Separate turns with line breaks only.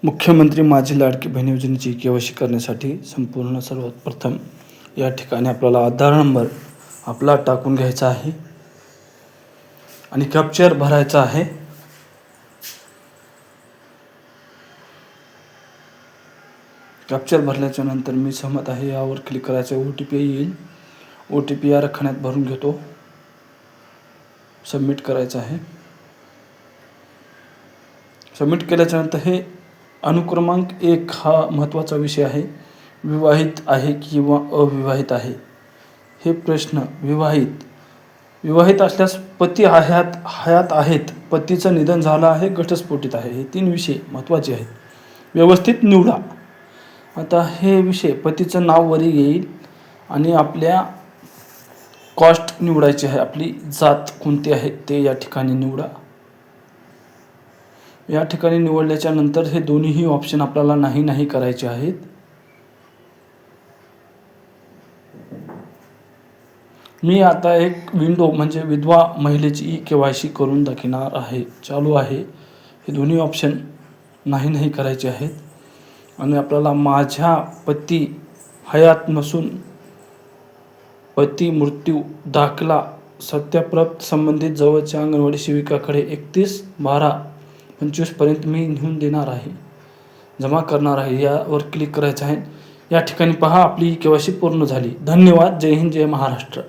मुख्यमंत्री माझी लाडकी बहीण योजनेची केवायसी करण्यासाठी सर्वात प्रथम या ठिकाणी आपल्याला आधार नंबर आपला टाकून घ्यायचा आहे आणि कॅप्चर भरायचा आहे. कॅप्चर भरल्याच्या नंतर मी सहमत आहे यावर क्लिक करायचं. OTP येईल. OTP या रकान्यात भरून घेतो. सबमिट करायचं आहे. सबमिट केल्याच्या नंतर हे अनुक्रमांक 1 हा महत्त्वाचा विषय आहे. विवाहित आहे किंवा अविवाहित आहे हे प्रश्न. विवाहित असल्यास पती हयात आहेत, पतीचं निधन झालं आहे, घटस्फोटित आहे, हे 3 विषय महत्त्वाचे आहेत. व्यवस्थित निवडा. आता हे विषय पतीचं नाव वरी येईल आणि आपल्या कास्ट निवडायची आहे. आपली जात कोणती आहे ते या ठिकाणी निवडा. या ठिकाणी निवडल्याच्या नंतर हे दोन्हीही ऑप्शन आपल्याला नाही करायचे आहेत. मी आता एक विंडो म्हणजे विधवा महिलेची केवायसी करून दाखवणार आहे. चालू आहे. हे दोन्ही ऑप्शन नाही करायचे आहेत आणि आपल्याला माझ्या पती हयात नसून पती मृत्यू दाखला सत्याप्रत संबंधित जवळच्या अंगणवाडी सेविकाकडे 31/12/25 पर्यंत मी नेऊन देणार आहे, जमा करणार आहे. यावर क्लिक करायचं आहे. या ठिकाणी पहा आपली केवायसी पूर्ण झाली. धन्यवाद. जय हिंद, जय महाराष्ट्र.